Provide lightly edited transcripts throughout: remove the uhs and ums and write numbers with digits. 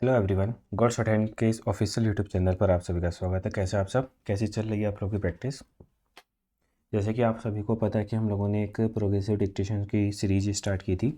Hello everyone, God's attend के इस official YouTube channel पर आप सभी का स्वागत है। कैसे आप सब, कैसी चल रही है आप लोगों की प्रैक्टिस? जैसे कि आप सभी को पता है कि हम लोगों ने एक प्रोग्रेसिव डिक्टेशन की सीरीज स्टार्ट की थी,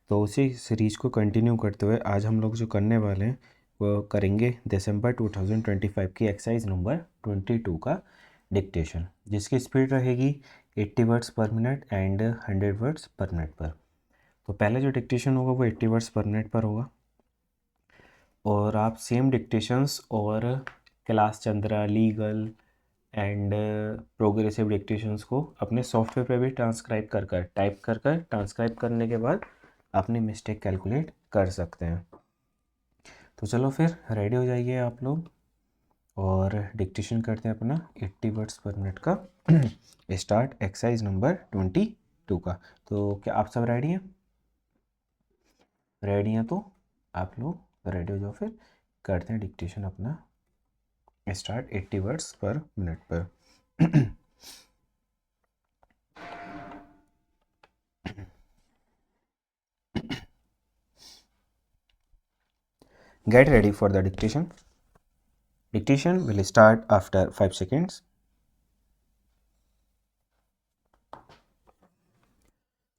तो उसी सीरीज को कंटिन्यू करते हुए आज हम लोग जो करने वाले हैं वो करेंगे दिसंबर 2025 की एक्सरसाइज नंबर 22 का डिक्टेशन, जिसकी स्पीड रहेगी 80 वर्ड्स पर मिनट एंड 100 वर्ड्स पर मिनट पर। तो पहले जो डिक्टेशन होगा वो 80 वर्ड्स पर मिनट पर होगा और आप सेम डिक्टेशंस और class Chandra, legal and progressive dictations को अपने सॉफ्टवेयर पे भी ट्रांसक्राइब कर कर टाइप कर कर ट्रांसक्राइब करने के बाद अपनी मिस्टेक कैलकुलेट कर सकते हैं। तो चलो फिर रेडी हो जाइए आप लोग और डिक्टेशन करते हैं अपना 80 वर्ड्स पर मिनट का स्टार्ट एक्सरसाइज नंबर 22 का। तो क्या आप सब रेडी हैं? रेडी हैं तो आप लोग रेडी हो जाओ, फिर करते हैं डिक्टेशन अपना स्टार्ट 80 वर्ड्स पर मिनट पर। Get ready for the dictation. Dictation will start after 5 seconds.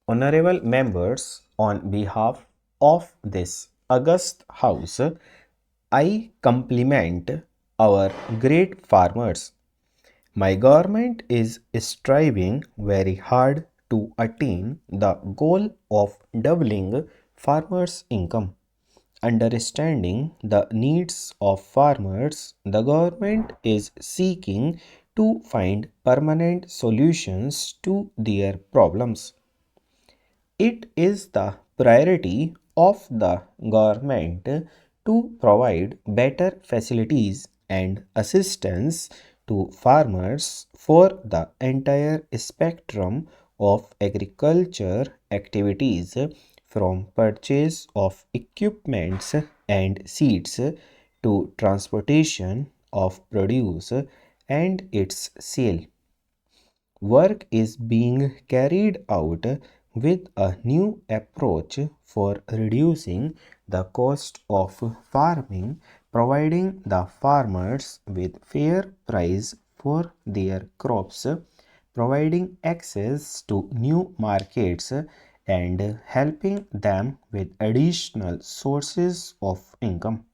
Honorable members, on behalf of this august house, I compliment our great farmers. My government is striving very hard to attain the goal of doubling farmers' income. Understanding the needs of farmers, the government is seeking to find permanent solutions to their problems. It is the priority of the government to provide better facilities and assistance to farmers for the entire spectrum of agriculture activities, from purchase of equipments and seeds to transportation of produce and its sale. Work is being carried out with a new approach for reducing the cost of farming, providing the farmers with fair price for their crops, providing access to new markets, and helping them with additional sources of income.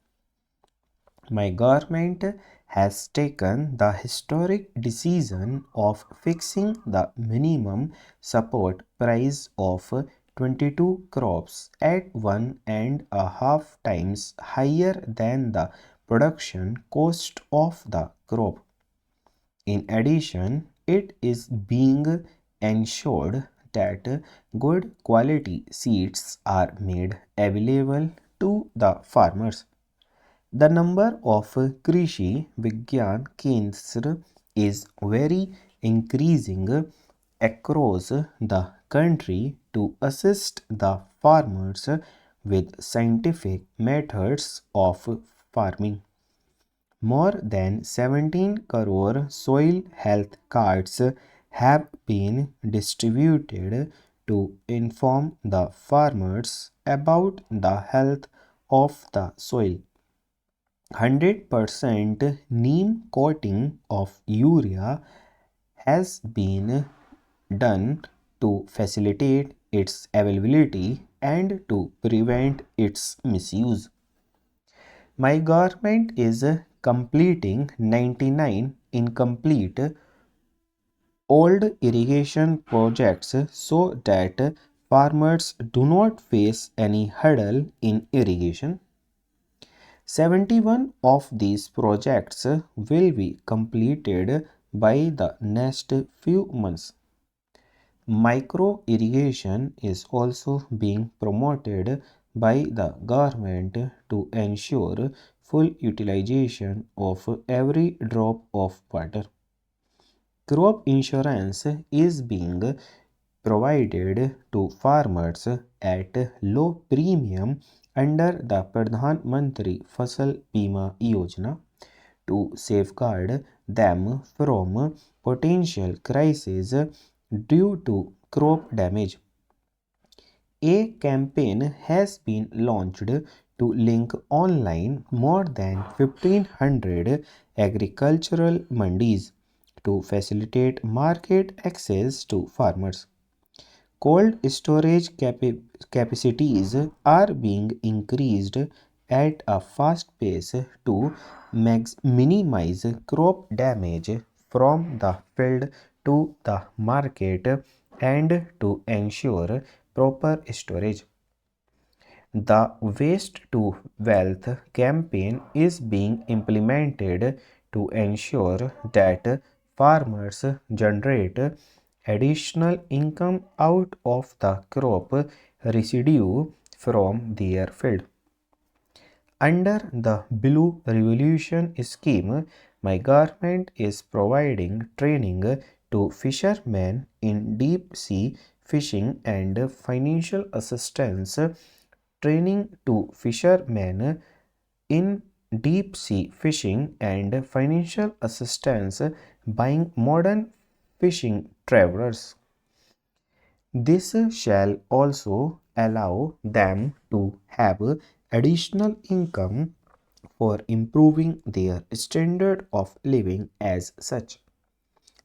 My government has taken the historic decision of fixing the minimum support price of 22 crops at 1.5 times higher than the production cost of the crop. In addition, it is being ensured that good quality seeds are made available to the farmers. The number of Krishi Vigyan Kendra is very increasing across the country to assist the farmers with scientific methods of farming. More than 17 crore soil health cards have been distributed to inform the farmers about the health of the soil. 100% neem coating of urea has been done to facilitate its availability and to prevent its misuse. My government is completing 99 incomplete old irrigation projects so that farmers do not face any hurdle in irrigation. 71 of these projects will be completed by the next few months. Micro irrigation is also being promoted by the government to ensure full utilization of every drop of water. Crop insurance is being provided to farmers at low premium under the Pradhan Mantri Fasal Bima Yojana to safeguard them from potential crises due to crop damage. A campaign has been launched to link online more than 1500 agricultural mandis to facilitate market access to farmers. Cold storage capacities are being increased at a fast pace to minimize crop damage from the field to the market and to ensure proper storage. The Waste to Wealth campaign is being implemented to ensure that farmers generate additional income out of the crop residue from their field. Under the Blue Revolution scheme, my government is providing training to fishermen in deep sea fishing and financial assistance training to fishermen in deep sea fishing and financial assistance buying modern fishing trawlers. This shall also allow them to have additional income for improving their standard of living as such.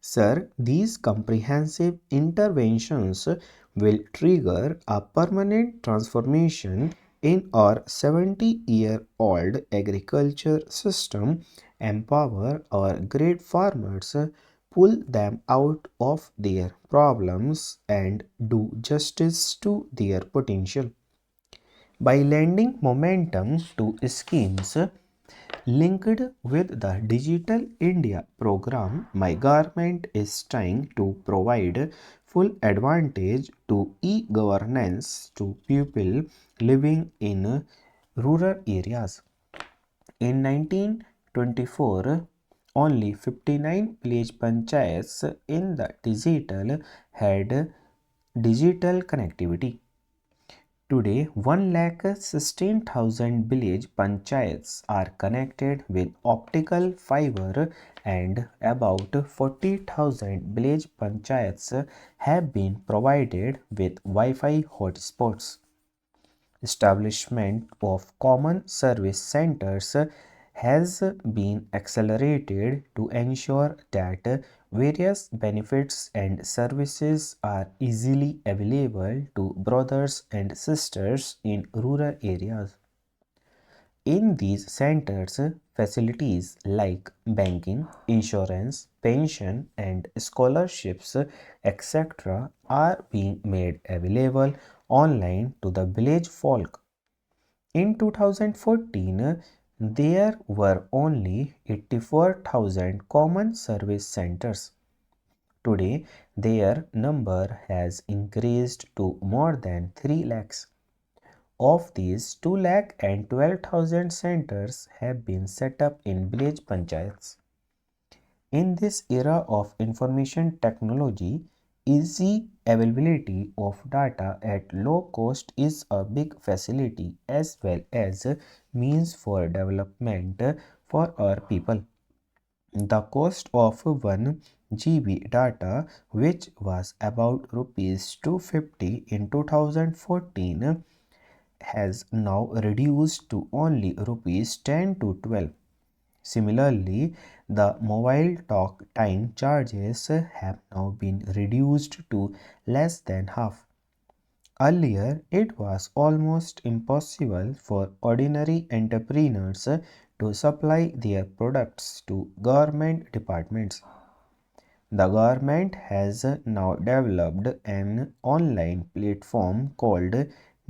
Sir, these comprehensive interventions will trigger a permanent transformation in our 70-year-old agriculture system, empower our great farmers, pull them out of their problems, and do justice to their potential. By lending momentum to schemes linked with the Digital India program, my government is trying to provide full advantage to e-governance to people living in rural areas. In 1924, only 59 village panchayats in the digital had digital connectivity. Today, 1,16,000 village panchayats are connected with optical fiber and about 40,000 village panchayats have been provided with Wi-Fi hotspots. Establishment of common service centers has been accelerated to ensure that various benefits and services are easily available to brothers and sisters in rural areas. In these centers, facilities like banking, insurance, pension, and scholarships, etc., are being made available online to the village folk. In 2014, there were only 84,000 common service centers. Today, their number has increased to more than 3 lakhs. Of these, 2 lakh and 12,000 centers have been set up in village panchayats. In this era of information technology, easy availability of data at low cost is a big facility as well as a means for development for our people. The cost of 1 GB data, which was about rupees 250 in 2014, has now reduced to only rupees 10 to 12. Similarly, the mobile talk time charges have now been reduced to less than half. Earlier, it was almost impossible for ordinary entrepreneurs to supply their products to government departments. The government has now developed an online platform called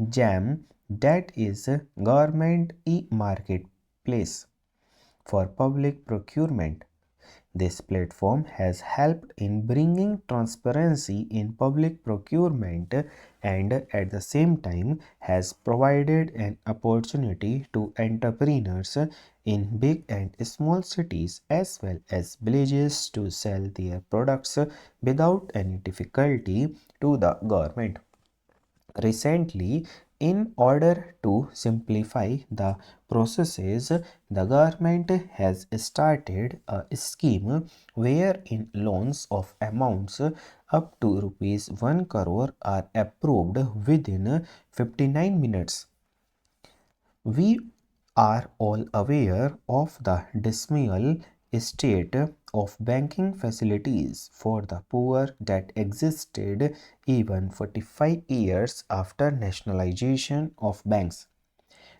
JAM, that is Government e-Marketplace, for public procurement. This platform has helped in bringing transparency in public procurement and at the same time has provided an opportunity to entrepreneurs in big and small cities as well as villages to sell their products without any difficulty to the government. Recently, in order to simplify the processes, the government has started a scheme wherein loans of amounts up to rupees 1 crore are approved within 59 minutes. We are all aware of the dismal state of banking facilities for the poor that existed even 45 years after nationalization of banks.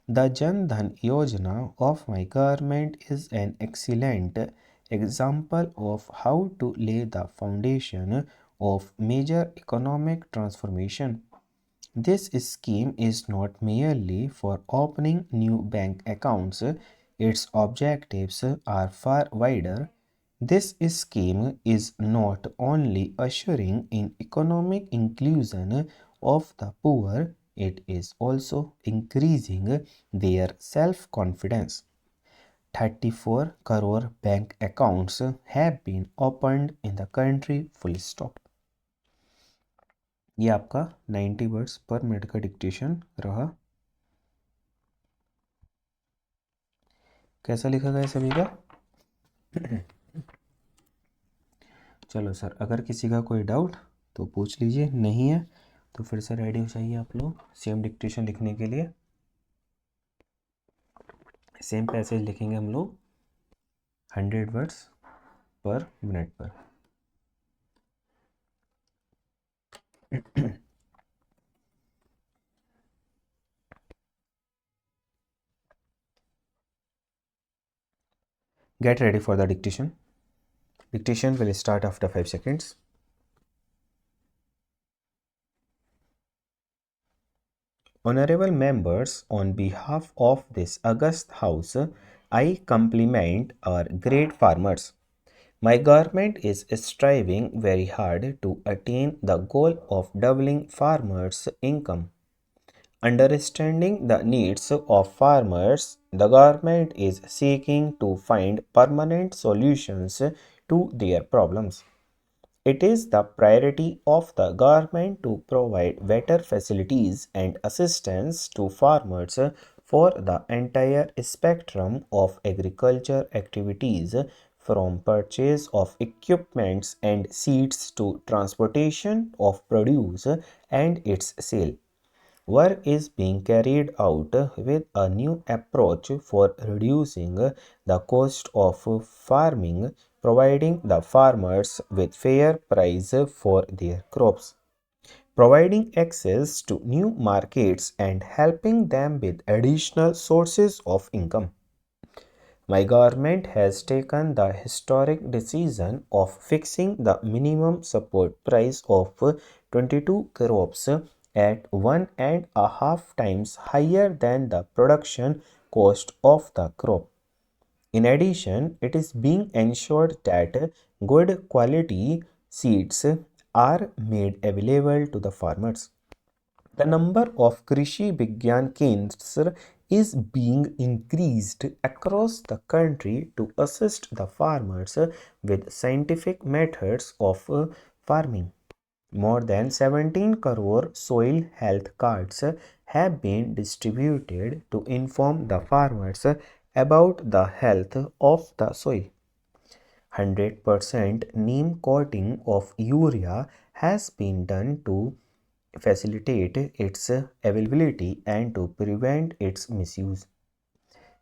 The Jan Dhan Yojana of my government is an excellent example of how to lay the foundation of major economic transformation. This scheme is not merely for opening new bank accounts, its objectives are far wider. This scheme is not only assuring in economic inclusion of the poor, it is also increasing their self-confidence. 34 crore bank accounts have been opened in the country full stop. ये आपका 90 words पर minute का dictation रहा। कैसा लिखा गया सभी का? चलो सर, अगर किसी का कोई डाउट तो पूछ लीजिए, नहीं है तो फिर से रेडी हो जाइए आप लोग सेम डिक्टेशन लिखने के लिए। सेम पैसेज लिखेंगे हम लोग 100 वर्ड्स पर मिनट पर। Get ready for the dictation. Dictation will start after 5 seconds. Honorable members, on behalf of this august house, I compliment our great farmers. My government is striving very hard to attain the goal of doubling farmers' income. Understanding the needs of farmers, the government is seeking to find permanent solutions to their problems. It is the priority of the government to provide better facilities and assistance to farmers for the entire spectrum of agriculture activities, from purchase of equipments and seeds to transportation of produce and its sale. Work is being carried out with a new approach for reducing the cost of farming, providing the farmers with fair price for their crops, providing access to new markets and helping them with additional sources of income. My government has taken the historic decision of fixing the minimum support price of 22 crops at 1.5 times higher than the production cost of the crop. In addition, it is being ensured that good quality seeds are made available to the farmers. The number of Krishi Vigyan Kendras is being increased across the country to assist the farmers with scientific methods of farming. More than 17 crore soil health cards have been distributed to inform the farmers about the health of the soil. 100% neem coating of urea has been done to facilitate its availability and to prevent its misuse.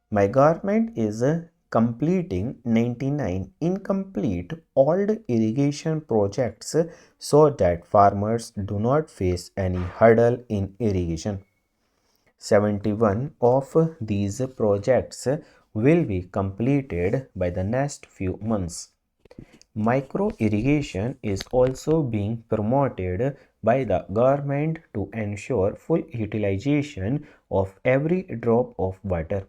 My government is completing 99 incomplete old irrigation projects so that farmers do not face any hurdle in irrigation. 71 of these projects will be completed by the next few months. Micro irrigation is also being promoted by the government to ensure full utilization of every drop of water.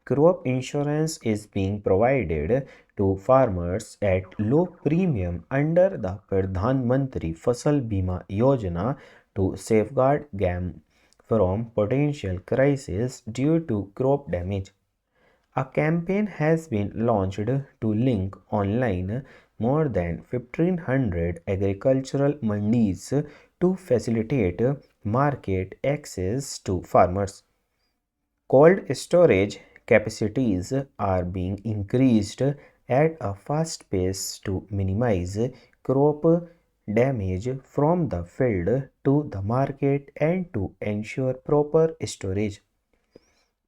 Crop insurance is being provided to farmers at low premium under the Pradhan Mantri Fasal Bima Yojana to safeguard them from potential crisis due to crop damage. A campaign has been launched to link online more than 1500 agricultural mandis to facilitate market access to farmers. Cold storage capacities are being increased at a fast pace to minimize crop damage from the field to the market and to ensure proper storage.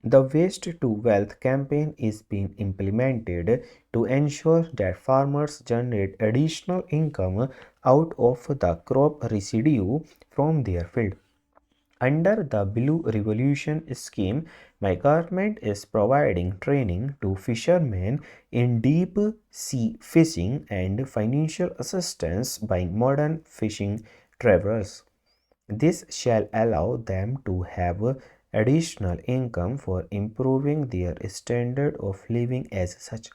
The Waste to Wealth campaign is being implemented to ensure that farmers generate additional income out of the crop residue from their field. Under the Blue Revolution scheme, my government is providing training to fishermen in deep sea fishing and financial assistance by modern fishing travelers. This shall allow them to have additional income for improving their standard of living as such.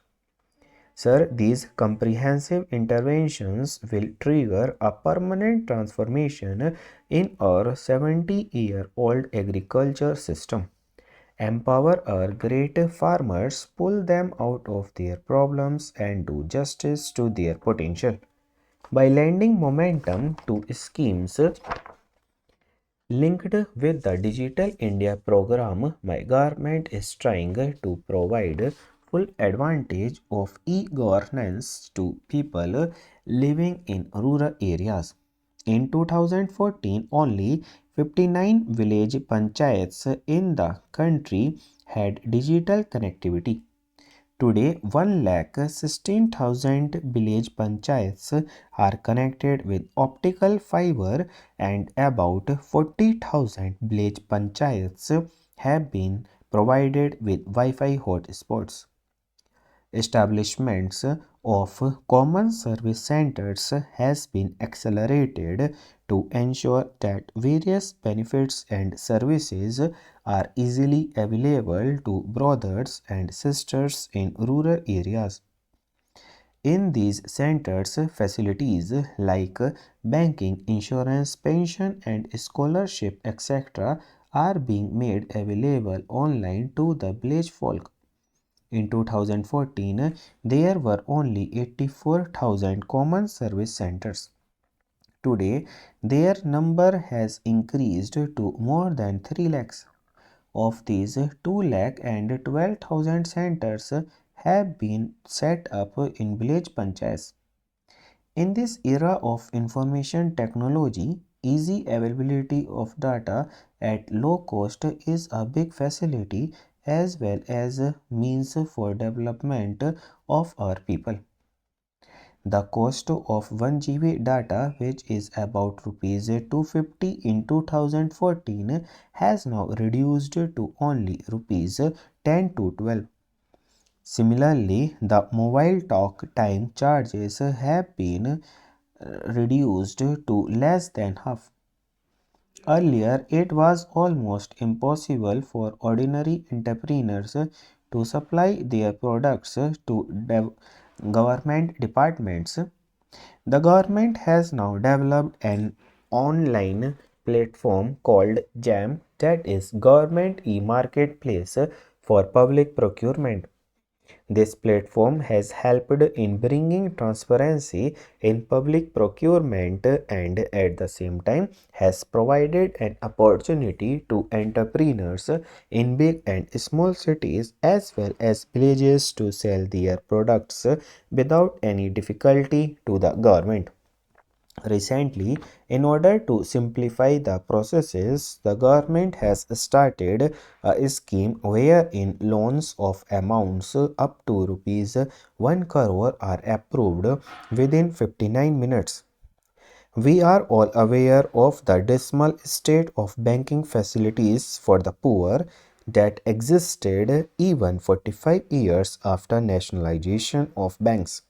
Sir, these comprehensive interventions will trigger a permanent transformation in our 70-year-old agriculture system. Empower our great farmers, pull them out of their problems, and do justice to their potential. By lending momentum to schemes linked with the Digital India program, my government is trying to provide full advantage of e-governance to people living in rural areas. In 2014, only 59 village panchayats in the country had digital connectivity. Today, 1,16,000 village panchayats are connected with optical fiber and about 40,000 village panchayats have been provided with Wi-Fi hotspots. Establishments of common service centers has been accelerated to ensure that various benefits and services are easily available to brothers and sisters in rural areas. In these centers, facilities like banking, insurance, pension, and scholarship, etc., are being made available online to the village folk. In 2014, there were only 84,000 common service centers. Today, their number has increased to more than 3 lakhs. Of these, 2 lakh and 12,000 centers have been set up in village panchayats. In this era of information technology, easy availability of data at low cost is a big facility as well as a means for development of our people. The cost of 1 GB data, which is about rupees 250 in 2014, has now reduced to only rupees 10 to 12. Similarly, the mobile talk time charges have been reduced to less than half. Earlier, it was almost impossible for ordinary entrepreneurs to supply their products to government departments. The government has now developed an online platform called JAM, that is Government e-Marketplace for public procurement. This platform has helped in bringing transparency in public procurement and at the same time has provided an opportunity to entrepreneurs in big and small cities as well as villages to sell their products without any difficulty to the government. Recently, in order to simplify the processes, the government has started a scheme wherein loans of amounts up to rupees 1 crore are approved within 59 minutes. We are all aware of the dismal state of banking facilities for the poor that existed even 45 years after nationalization of banks.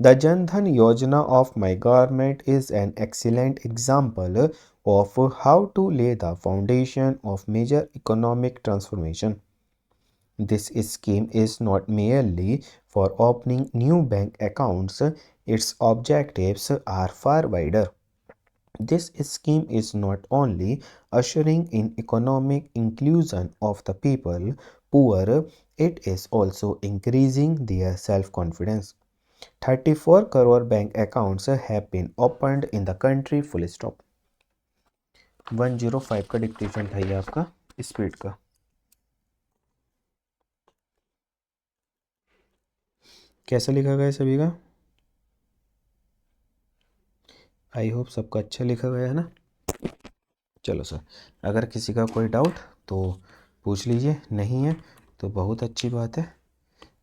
The Jan Dhan Yojana of my government is an excellent example of how to lay the foundation of major economic transformation. This scheme is not merely for opening new bank accounts, its objectives are far wider. This scheme is not only ushering in economic inclusion of the people poor, it is also increasing their self-confidence. 34 crore bank accounts have been opened in the country full stop. 105 का dictation था ये आपका speed का। कैसा लिखा गया है सभी का? आई होप सबका अच्छा लिखा गया है ना। चलो सर, अगर किसी का कोई डाउट तो पूछ लीजिए, नहीं है तो बहुत अच्छी बात है।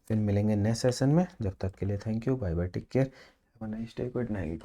फिर मिलेंगे नेक्स्ट सेशन में, जब तक के लिए thank you, bye bye, take care, have a nice day, good night.